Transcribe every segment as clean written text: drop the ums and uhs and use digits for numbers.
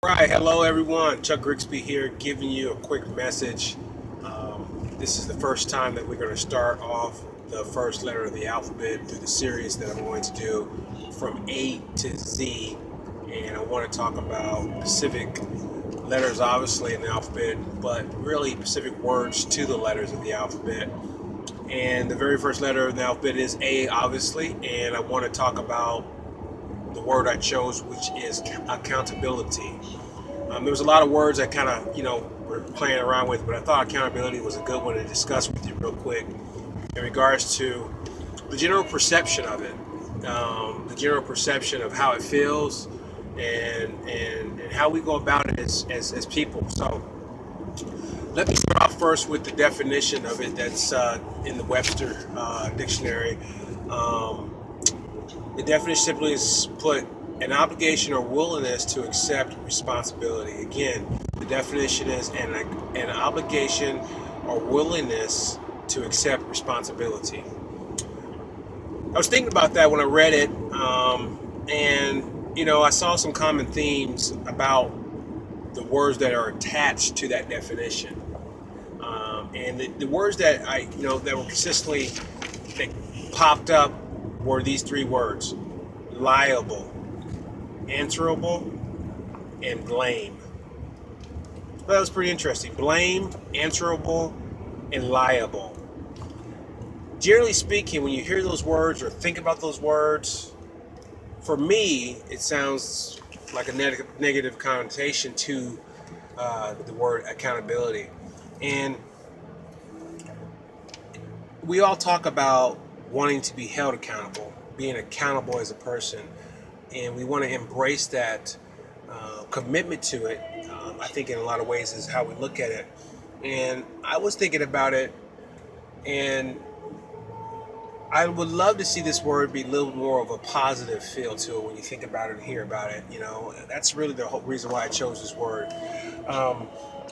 Right, hello everyone. Chuck Grigsby here, giving you a quick message. This is the first time that we're going to start off the first letter of the alphabet through the series that I'm going to do from A to Z. And I want to talk about specific letters, obviously, in the alphabet, but really specific words to the letters of the alphabet. And the very first letter of the alphabet is A, obviously, and I want to talk about the word I chose, which is accountability. There was a lot of words I kind of, were playing around with, but I thought accountability was a good one to discuss with you real quick in regards to the general perception of it, the general perception of how it feels, and how we go about it as people. So let me start off first with the definition of it that's in the Webster dictionary. The definition simply is put an obligation or willingness to accept responsibility. Again, the definition is an obligation or willingness to accept responsibility. I was thinking about that when I read it, and I saw some common themes about the words that are attached to that definition. And the words that that were consistently that popped up were these three words: liable, answerable, and blame. Well, that was pretty interesting. Blame, answerable, and liable. Generally speaking, when you hear those words or think about those words, for me, it sounds like a negative connotation to the word accountability. And we all talk about wanting to be held accountable, being accountable as a person, and we want to embrace that commitment to it. I think in a lot of ways is how we look at it. And I was thinking about it, and I would love to see this word be a little more of a positive feel to it when you think about it and hear about it. That's really the whole reason why I chose this word.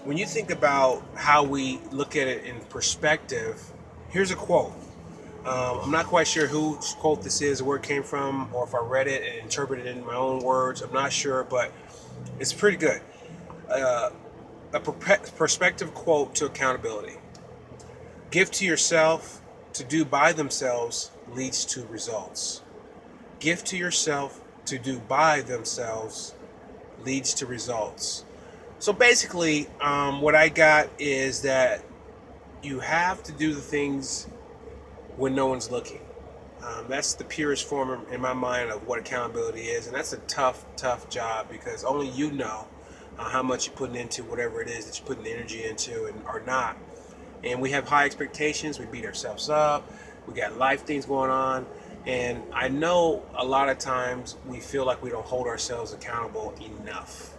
When you think about how we look at it in perspective, here's a quote. I'm not quite sure whose quote this is, or where it came from, or if I read it and interpreted it in my own words. I'm not sure, but it's pretty good. A perspective quote to accountability. Give to yourself to do by themselves leads to results. Give to yourself to do by themselves leads to results. So basically, what I got is that you have to do the things when no one's looking. That's the purest form in my mind of what accountability is, and that's a tough job because only you know how much you're putting into whatever it is that you're putting the energy into and or not. And we have high expectations. We beat ourselves up. We got life things going on, and I know a lot of times we feel like we don't hold ourselves accountable enough.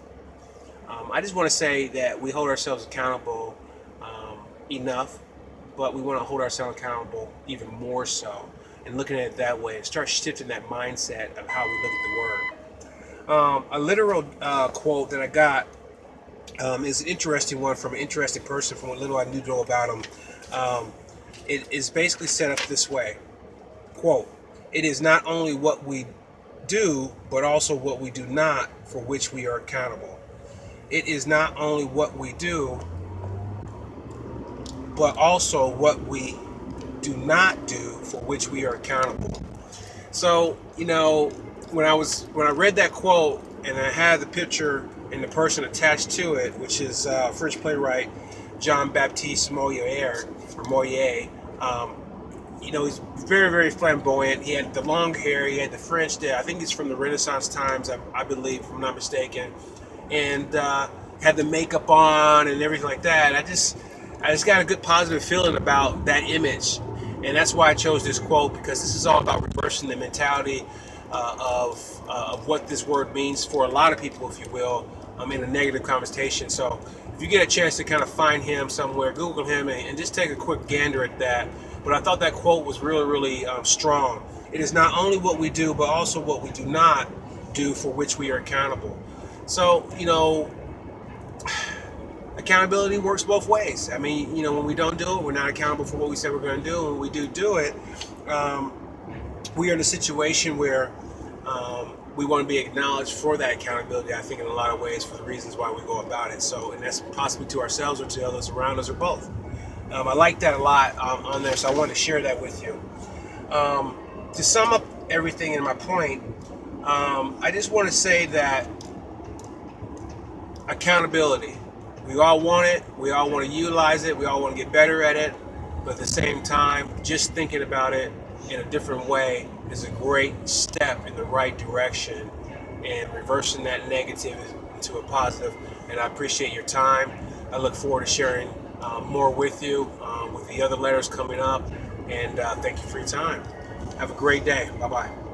I just want to say that we hold ourselves accountable enough, but we want to hold ourselves accountable even more so, and looking at it that way and start shifting that mindset of how we look at the word. A literal quote that I got is an interesting one from an interesting person from what little I knew about him. It is basically set up this way. Quote, "It is not only what we do, but also what we do not for which we are accountable. It is not only what we do, but also what we do not do for which we are accountable." So, when I read that quote and I had the picture and the person attached to it, which is French playwright Jean-Baptiste Molière, or Molière. He's very, very flamboyant. He had the long hair, he had the French there. I think he's from the Renaissance times, I believe, if I'm not mistaken. And had the makeup on and everything like that. I just got a good positive feeling about that image. And that's why I chose this quote, because this is all about reversing the mentality of what this word means for a lot of people, if you will, in a negative connotation. So if you get a chance to kind of find him somewhere, Google him and just take a quick gander at that. But I thought that quote was really, really strong. It is not only what we do, but also what we do not do for which we are accountable. So, accountability works both ways. I mean, when we don't do it, we're not accountable for what we said we're going to do. When we do it, we are in a situation where we want to be acknowledged for that accountability, I think, in a lot of ways, for the reasons why we go about it. So, and that's possibly to ourselves or to others around us or both. I like that a lot on there, so I wanted to share that with you. To sum up everything in my point, I just want to say that accountability, we all want it, we all want to utilize it, we all want to get better at it, but at the same time, just thinking about it in a different way is a great step in the right direction and reversing that negative into a positive. And I appreciate your time. I look forward to sharing more with you with the other letters coming up, and thank you for your time. Have a great day. Bye-bye.